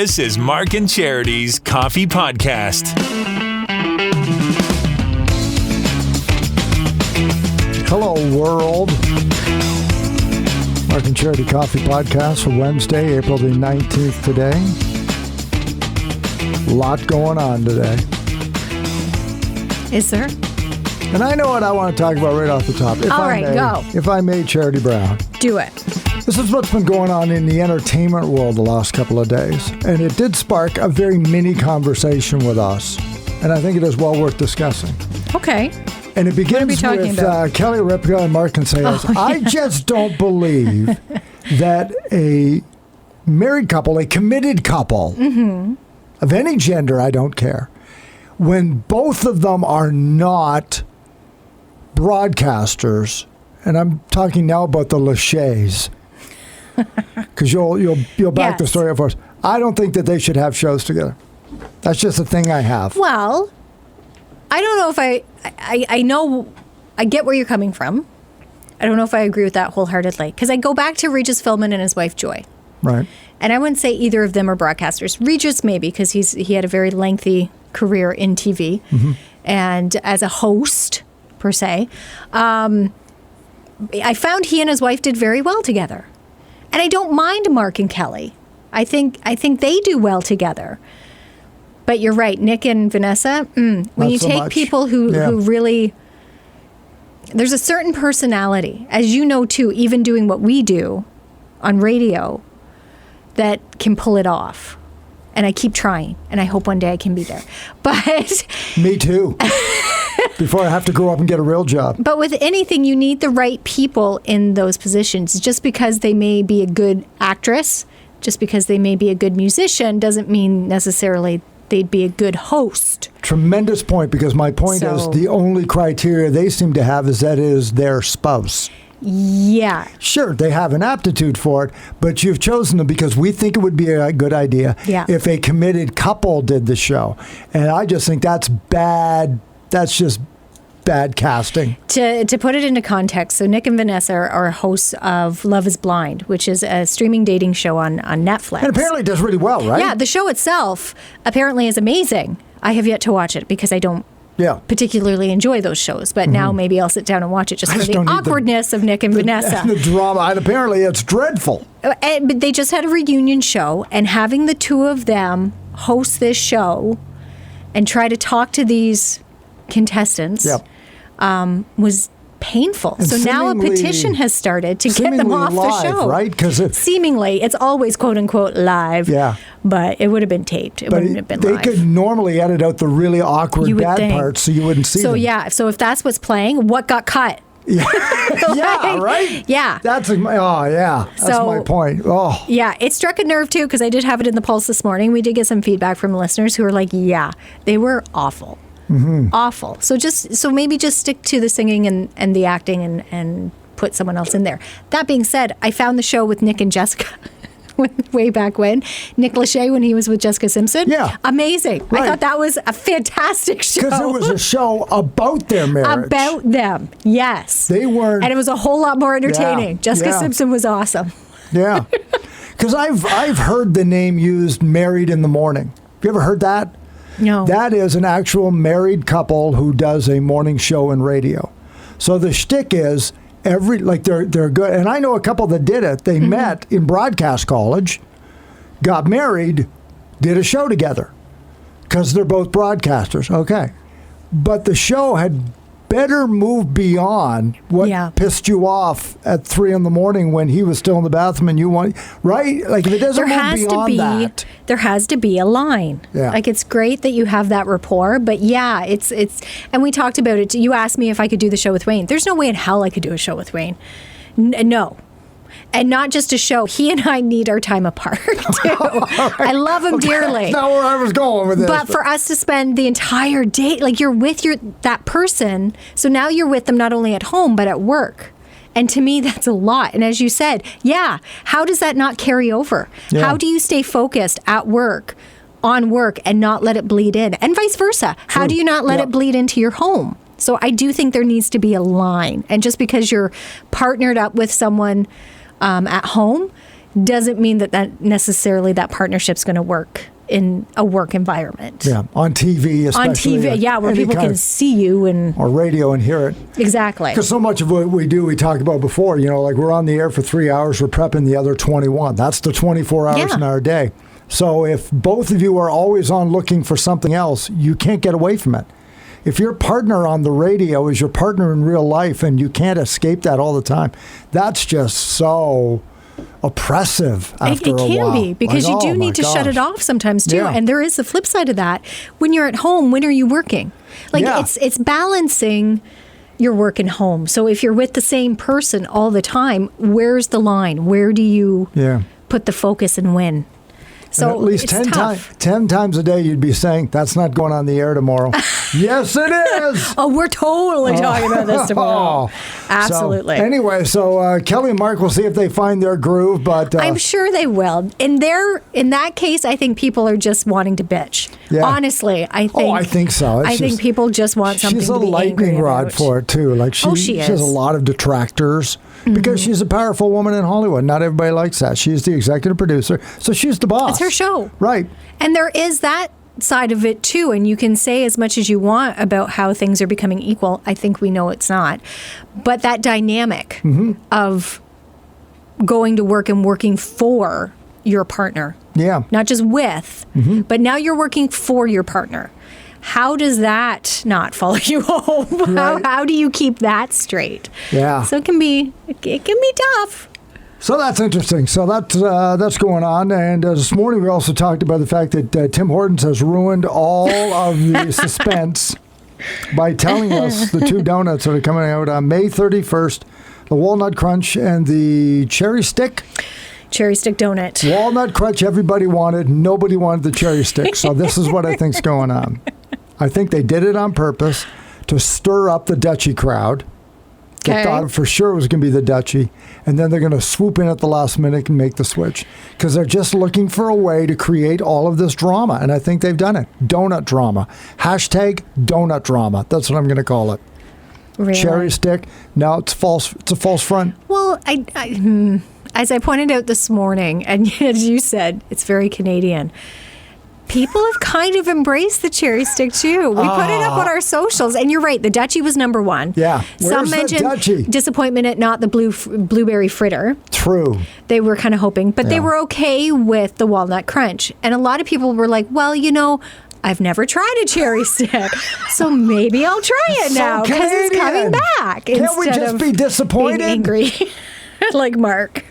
This is Mark and Charity's Coffee Podcast. Hello, world. Mark and Charity Coffee Podcast for Wednesday, April the 19th today. A lot going on today. Is there? And I know what I want to talk about right off the top. All right, go. If I may, Charity Brown. Do it. This is what's been going on in the entertainment world the last couple of days. And it did spark a very mini conversation with us. And I think it is well worth discussing. Okay. And it begins with Kelly Ripa and Mark Consejos. Oh, yeah. I just don't believe that a married couple, a committed couple, of any gender, I don't care, when both of them are not broadcasters, and I'm talking now about the Lachey's, because you'll back the story up for us. I don't think that they should have shows together. That's just a thing I have. Well, I don't know if I know, I get where you're coming from. I don't know if I agree with that wholeheartedly. Because I go back to Regis Philbin and his wife, Joy. Right. And I wouldn't say either of them are broadcasters. Regis maybe, because he had a very lengthy career in TV. And as a host, per se. I found he and his wife did very well together. And I don't mind Mark and Kelly. I think they do well together. But you're right, Nick and Vanessa, when you take people who really, there's a certain personality, as you know too, even doing what we do on radio, that can pull it off. And I keep trying, and I hope one day I can be there. But me too. Before I have to grow up and get a real job. But with anything, you need the right people in those positions. Just because they may be a good actress, just because they may be a good musician, doesn't mean necessarily they'd be a good host. Tremendous point, because my point is the only criteria they seem to have is that it is their spouse. Yeah. Sure, they have an aptitude for it, but you've chosen them because we think it would be a good idea if a committed couple did the show. And I just think that's bad. That's just bad casting. To put it into context, so Nick and Vanessa are hosts of Love is Blind, which is a streaming dating show on Netflix. And apparently it does really well, right? Yeah, the show itself apparently is amazing. I have yet to watch it because I don't particularly enjoy those shows, but now maybe I'll sit down and watch it just for the awkwardness of Nick and Vanessa. And the drama, and apparently it's dreadful. But they just had a reunion show, and having the two of them host this show and try to talk to these contestants was painful. And so now a petition has started to get them off the show. Right? Seemingly, it's always quote unquote live. Yeah. But it would have been taped. It wouldn't have been live. They could normally edit out the really awkward bad parts so you wouldn't see them. So if that's what's playing, what got cut? Yeah, right? Yeah. That's my point. Oh. Yeah, it struck a nerve too, because I did have it in the Pulse this morning. We did get some feedback from listeners who were like, they were awful. Awful. So maybe just stick to the singing and the acting and put someone else in there. That being said, I found the show with Nick and Jessica way back when. Nick Lachey when he was with Jessica Simpson. Yeah. Amazing. Right. I thought that was a fantastic show. Because it was a show about their marriage. About them. Yes. They weren't. And it was a whole lot more entertaining. Jessica Simpson was awesome. Yeah. Because I've heard the name used, Married in the Morning. Have you ever heard that? No. That is an actual married couple who does a morning show in radio. So the shtick is they're good. And I know a couple that did it. They met in broadcast college, got married, did a show together because they're both broadcasters. Okay. But the show had better move beyond what pissed you off at 3 a.m. when he was still in the bathroom and you want, right? Like if it doesn't move beyond that. There has to be a line. Yeah. Like it's great that you have that rapport, but it's, and we talked about it. You asked me if I could do the show with Wayne. There's no way in hell I could do a show with Wayne. No. And not just a show. He and I need our time apart, too. Right. I love him dearly. That's not where I was going with this. But for us to spend the entire day, like you're with that person, so now you're with them not only at home, but at work. And to me, that's a lot. And as you said, how does that not carry over? Yeah. How do you stay focused at work, on work, and not let it bleed in? And vice versa. True. How do you not let it bleed into your home? So I do think there needs to be a line. And just because you're partnered up with someone at home, doesn't mean that necessarily that partnership's going to work in a work environment. Yeah, on TV especially. On TV, yeah, where people can see you and... Or radio and hear it. Exactly. Because so much of what we do, we talked about before, like we're on the air for 3 hours, we're prepping the other 21. That's the 24 hours in our day. So if both of you are always on looking for something else, you can't get away from it. If your partner on the radio is your partner in real life and you can't escape that all the time, that's just so oppressive after a while. It can be, because you do need to shut it off sometimes too. And there is the flip side of that. When you're at home, when are you working? It's balancing your work and home. So if you're with the same person all the time, where's the line? Where do you put the focus and when? So and at least 10 times a day you'd be saying, that's not going on the air tomorrow. Yes, it is. Oh, we're totally talking about this tomorrow. Absolutely. So Kelly and Mark will see if they find their groove, but... I'm sure they will. In that case, I think people are just wanting to bitch. Yeah. Honestly, I think... I think so. I think people just want something to be angry about. She's a lightning rod for it, too. Like she has a lot of detractors. Because she's a powerful woman in Hollywood. Not everybody likes that. She's the executive producer, so she's the boss. It's her show. Right. And there is that side of it, too. And you can say as much as you want about how things are becoming equal. I think we know it's not. But that dynamic of going to work and working for your partner. Yeah. Not just with, but now you're working for your partner. How does that not follow you home? Right. How do you keep that straight? Yeah. So it can be tough. So that's interesting. So that's going on. And this morning we also talked about the fact that Tim Hortons has ruined all of the suspense by telling us the two donuts that are coming out on May 31st, the Walnut Crunch and the Cherry Stick. Cherry Stick donut. Walnut Crunch everybody wanted. Nobody wanted the Cherry Stick. So this is what I think's going on. I think they did it on purpose to stir up the Dutchie crowd. They thought for sure it was going to be the Dutchie. And then they're going to swoop in at the last minute and make the switch. Because they're just looking for a way to create all of this drama. And I think they've done it. Donut drama. Hashtag donut drama. That's what I'm going to call it. Really? Cherry Stick. Now it's false. It's a false front. Well, as I pointed out this morning, and as you said, it's very Canadian. People have kind of embraced the Cherry Stick too. We put it up on our socials, and you're right. The Dutchie was number one. Yeah. Some mentioned disappointment at not the blueberry fritter. True. They were kind of hoping, but they were okay with the Walnut Crunch. And a lot of people were like, well, I've never tried a Cherry Stick, so maybe I'll try it now because it's coming back. Can't we just be disappointed? Being angry. Like Mark.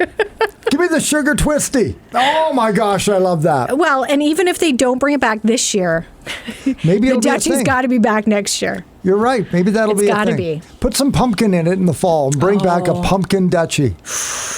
Give me the sugar twisty. Oh my gosh, I love that. Well, and even if they don't bring it back this year, maybe the Dutchie's got to be back next year. You're right. Maybe that'll be a thing. It's got to be. Put some pumpkin in it in the fall and bring back a pumpkin Dutchie.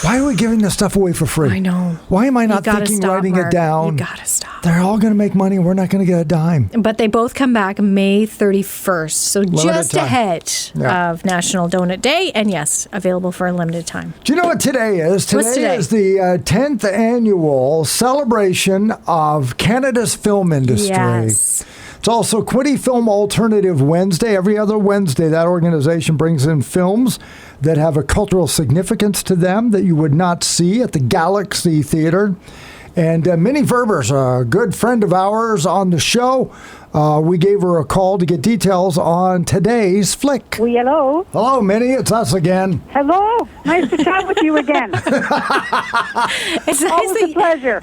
Why are we giving this stuff away for free? I know. Why am I not writing it down? You got to stop. They're all going to make money and we're not going to get a dime. But they both come back May 31st. So just ahead of National Donut Day. And yes, available for a limited time. Do you know what today is? Today is the 10th annual celebration of Canada's film industry. Yes. It's also Quinte Film Alternative Wednesday. Every other Wednesday, that organization brings in films that have a cultural significance to them that you would not see at the Galaxy Theater. And Minnie Verber's a good friend of ours on the show. We gave her a call to get details on today's flick. Well, hello. Hello, Minnie. It's us again. Hello. Nice to chat with you again. It's always a pleasure.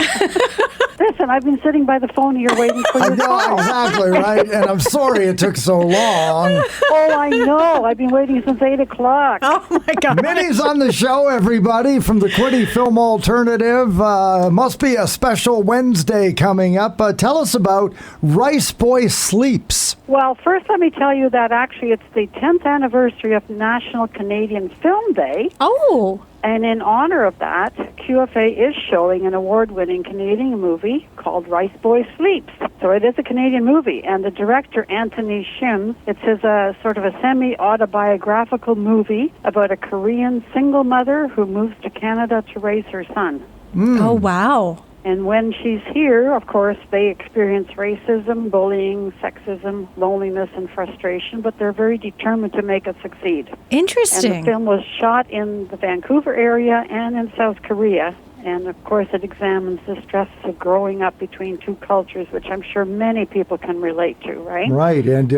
Listen, I've been sitting by the phone here waiting for your call. Exactly, right? And I'm sorry it took so long. Oh, I know. I've been waiting since 8 o'clock. Oh, my God. Minnie's on the show, everybody, from the Quinte Film Alternative. Must be a special Wednesday coming up. Tell us about Rice Boy Sleeps. Well, first let me tell you that actually it's the 10th anniversary of National Canadian Film Day. Oh. And in honor of that, QFA is showing an award-winning Canadian movie called Rice Boy Sleeps. So it is a Canadian movie, and the director, Anthony Shim, it's his sort of a semi-autobiographical movie about a Korean single mother who moves to Canada to raise her son. Oh, wow. And when she's here, of course, they experience racism, bullying, sexism, loneliness, and frustration, but they're very determined to make it succeed. Interesting. And the film was shot in the Vancouver area and in South Korea. And of course, it examines the stresses of growing up between two cultures, which I'm sure many people can relate to, right? Right, and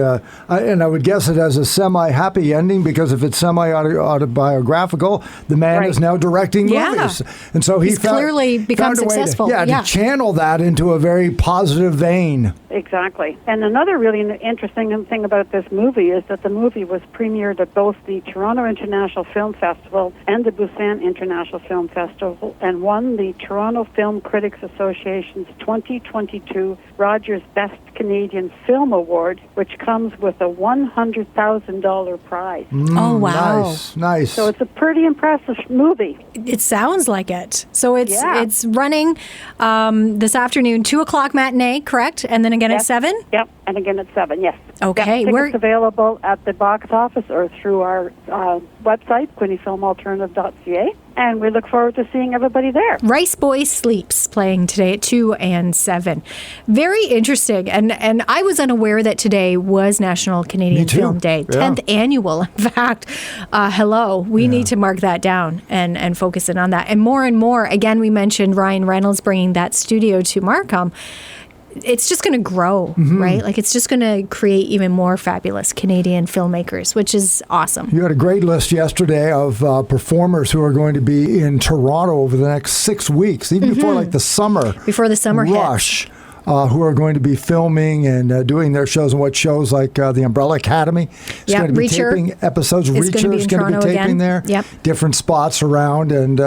I would guess it has a semi-happy ending because if it's semi-autobiographical, the man is now directing movies, and so he's clearly become successful. To channel that into a very positive vein. Exactly. And another really interesting thing about this movie is that the movie was premiered at both the Toronto International Film Festival and the Busan International Film Festival, and won the Toronto Film Critics Association's 2022 Rogers Best Canadian Film Award, which comes with a $100,000 prize. Oh, wow. Nice. So it's a pretty impressive movie. It sounds like it. So it's running this afternoon, 2 o'clock matinee, correct? And then again at 7? Yep, and again at 7, yes. Okay. Tickets available at the box office or through our website, QuinnyFilmAlternative.ca. And we look forward to seeing everybody there. Rice Boy Sleeps, playing today at 2 and 7. Very interesting. And I was unaware that today was National Canadian Film Day. 10th annual, in fact. We need to mark that down and focus in on that. And more, again, we mentioned Ryan Reynolds bringing that studio to Markham. It's just going to grow, right? Like, it's just going to create even more fabulous Canadian filmmakers, which is awesome. You had a great list yesterday of performers who are going to be in Toronto over the next 6 weeks, even before the summer. Before the summer rush. Who are going to be filming and doing their shows, and what shows like the Umbrella Academy is going to be taping episodes. Reacher is going to be taping there. Yep. Different spots around, and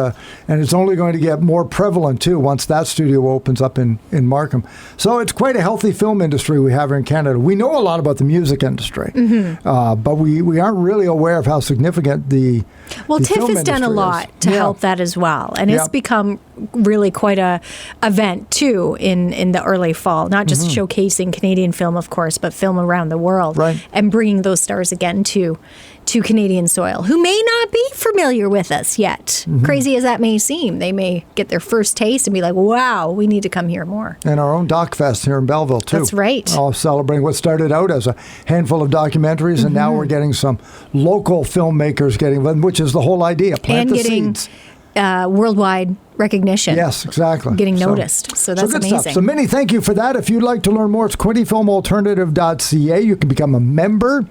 it's only going to get more prevalent too once that studio opens up in Markham. So it's quite a healthy film industry we have here in Canada. We know a lot about the music industry, but we aren't really aware of how significant the TIFF has done a lot to help that as well, and it's become really quite a event too in the early fall, not just showcasing Canadian film, of course, but film around the world, and bringing those stars again to Canadian soil who may not be familiar with us yet. Crazy as that may seem, they may get their first taste and be like, wow, we need to come here more. And our own Doc Fest here in Belleville too. That's right. All celebrating what started out as a handful of documentaries, and now we're getting some local filmmakers which is the whole idea. Plant the seeds. Worldwide recognition. Yes, exactly. Getting noticed. So that's good amazing. Stuff. So Minnie, thank you for that. If you'd like to learn more, it's QuinnyFilmAlternative.ca. You can become a member,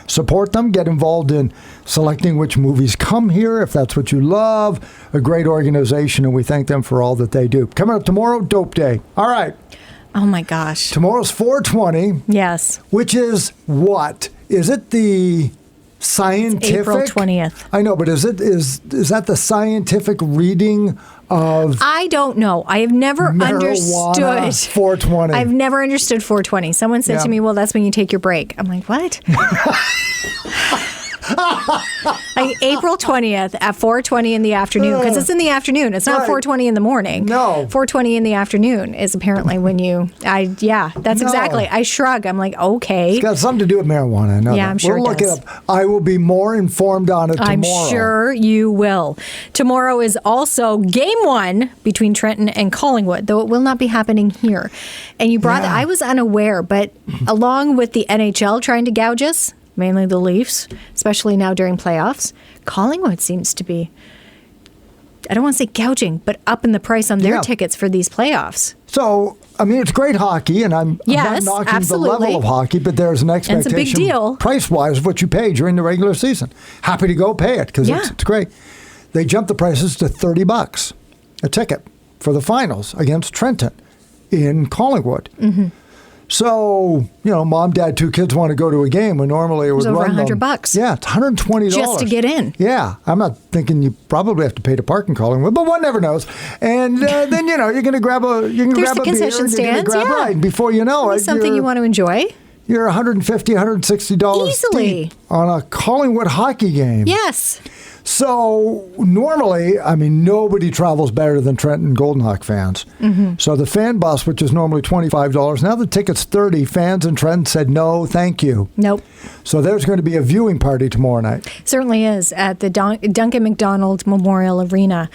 support them, get involved in selecting which movies come here if that's what you love. A great organization, and we thank them for all that they do. Coming up tomorrow, Dope Day. All right. Oh my gosh. Tomorrow's 420. Yes. Which is what? Is it the scientific? It's April 20th. I know, but is that the scientific reading of? I don't know. I have never understood 420. I've never understood 420. Someone said to me, "Well, that's when you take your break." I'm like, "What?" Like April 20th at 4:20 in the afternoon, because it's in the afternoon. It's not 4:20 in the morning. No. 4:20 in the afternoon is apparently when that's exactly. I shrug. I'm like, okay. It's got something to do with marijuana. I know that. I'm sure we'll look it up. I will be more informed on it tomorrow. I'm sure you will. Tomorrow is also Game 1 between Trenton and Collingwood, though it will not be happening here. And you brought that. I was unaware, but along with the NHL trying to gouge us, mainly the Leafs, especially now during playoffs, Collingwood seems to be, I don't want to say gouging, but up in the price on their tickets for these playoffs. So, I mean, it's great hockey, and I'm not knocking the level of hockey, but there's an expectation, and it's a big deal, price-wise, of what you pay during the regular season. Happy to go pay it, because it's great. They jumped the prices to $30 a ticket for the finals against Trenton in Collingwood. So, mom, dad, 2 kids want to go to a game when normally it would over run $100. Yeah, it's $120 just to get in. Yeah, I'm not thinking you probably have to pay to park in Collingwood, but one never knows. And then you're going to grab a beer, concession stands, right, before you know it, something you want to enjoy. You're $150, $160 easily deep on a Collingwood hockey game. Yes. So normally, I mean, nobody travels better than Trenton Golden Hawk fans. So the fan bus, which is normally $25, now the ticket's $30. Fans in Trenton said, no, thank you. Nope. So there's going to be a viewing party tomorrow night. Certainly is at the Duncan MacDonald Memorial Arena.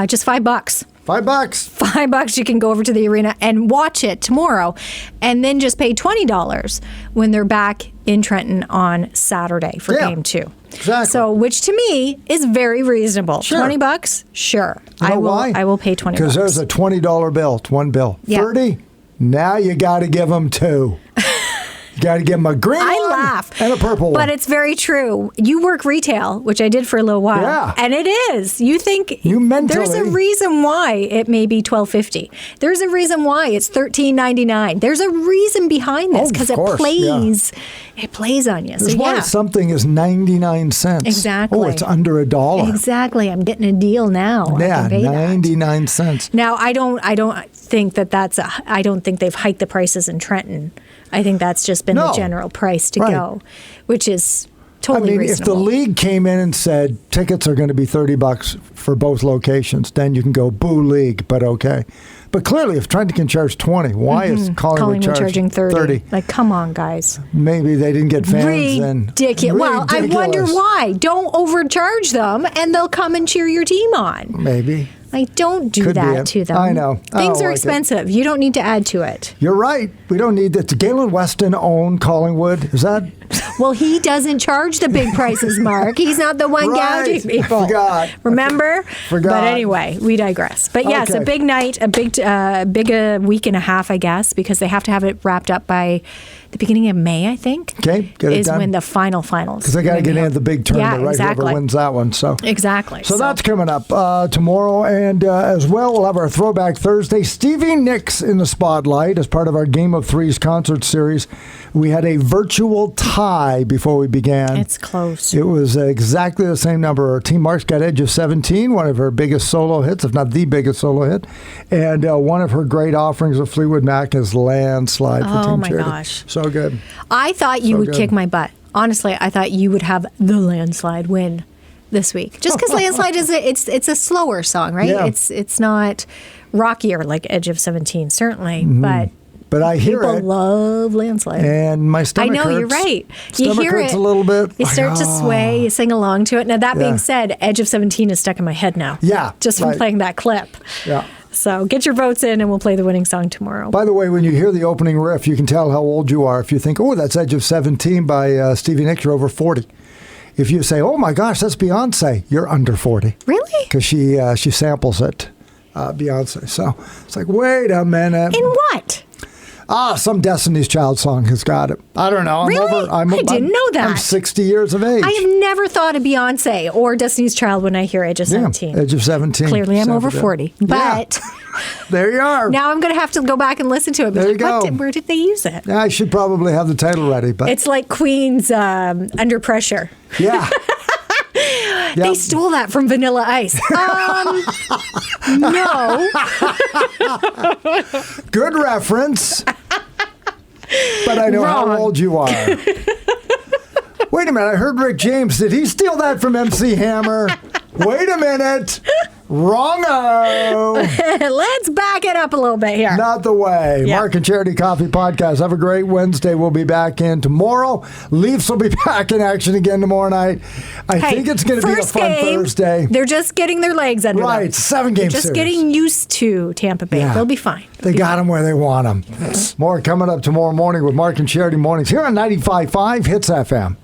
Just $5. $5 you can go over to the arena and watch it tomorrow, and then just pay $20 when they're back in Trenton on Saturday for game 2. Exactly. So, which to me is very reasonable. Sure. $20, sure. You know why? I will pay $20. Because there's a $20 bill. It's one bill. Yeah. 30. Now you got to give them 2. You got to give them a green one and a purple one. But it's very true. You work retail, which I did for a little while. Yeah. And it is. You think mentally. There's a reason why it may be $12.50. There's a reason why it's $13.99. There's a reason behind this because it plays. Yeah. It plays on you. That's why something is 99 cents. Exactly. Oh, it's under $1. Exactly. I'm getting a deal now. Yeah, 99 cents. Now I don't think I don't think they've hiked the prices in Trenton. I think that's just been the general price to go, which is totally reasonable. If the league came in and said tickets are going to be $30 for both locations, then you can go boo league, but okay. But clearly, if Trenton can charge 20, why is Collingwood charging 30? Like, come on, guys. Maybe they didn't get fans. Ridiculous. Well, I wonder why. Don't overcharge them, and they'll come and cheer your team on. Maybe. Like, don't do that to them. I know. Things are expensive. You don't need to add to it. You're right. We don't need that. Does Galen Weston own Collingwood? Is that? Well, he doesn't charge the big prices, Mark. He's not the one gouging people. Forgot. Remember? Forgot. But anyway, we digress. But yes, a big night, a big week and a half, I guess, because they have to have it wrapped up by the beginning of May, I think. Okay, get it done. Is when the finals. Because they got to get into the big tournament, right? Exactly. Whoever wins that one. So exactly. So that's coming up tomorrow, and as well, we'll have our Throwback Thursday. Stevie Nicks in the spotlight as part of our Game of Threes concert series. We had a virtual tie before we began. It's close. It was exactly the same number. Our Team Mark's got Edge of 17, one of her biggest solo hits, if not the biggest solo hit. And one of her great offerings of Fleetwood Mac is Landslide for Team Charity. Oh, my gosh. So good. I thought you would kick my butt. Honestly, I thought you would have the Landslide win this week. Just because Landslide is it's a slower song, right? Yeah. It's not rockier like Edge of 17, certainly, but I hear people it. Love Landslide. And my stomach hurts. I know, you're right. Stomach you hear hurts it a little bit. You start to sway, you sing along to it. Now, that being said, Edge of 17 is stuck in my head now. Yeah. Just from playing that clip. Yeah. So get your votes in and we'll play the winning song tomorrow. By the way, when you hear the opening riff, you can tell how old you are. If you think, oh, that's Edge of 17 by Stevie Nicks, you're over 40. If you say, oh my gosh, that's Beyonce, you're under 40. Really? Because she samples it, Beyonce. So it's like, wait a minute. In what? Some Destiny's Child song has got it. I don't know. Really? I didn't know that. I'm 60 years of age. I have never thought of Beyonce or Destiny's Child when I hear Edge of 17. Edge of 17. Clearly, I'm over 40. But there you are. Now I'm going to have to go back and listen to it. There you go. Where did they use it? I should probably have the title ready. But it's like Queen's Under Pressure. Yeah. They stole that from Vanilla Ice. No. Good reference. But I know how old you are. Wait a minute. I heard Rick James. Did he steal that from MC Hammer? Wait a minute. Wrong-o. Let's back it up a little bit here. Not the way. Yeah. Mark and Charity Coffee Podcast. Have a great Wednesday. We'll be back in tomorrow. Leafs will be back in action again tomorrow night. I think it's going to be a fun Thursday. They're just getting their legs under them. Right. 7-game series. Just getting used to Tampa Bay. Yeah. They'll be fine. They got them where they want them. More coming up tomorrow morning with Mark and Charity Mornings here on 95.5 Hits FM.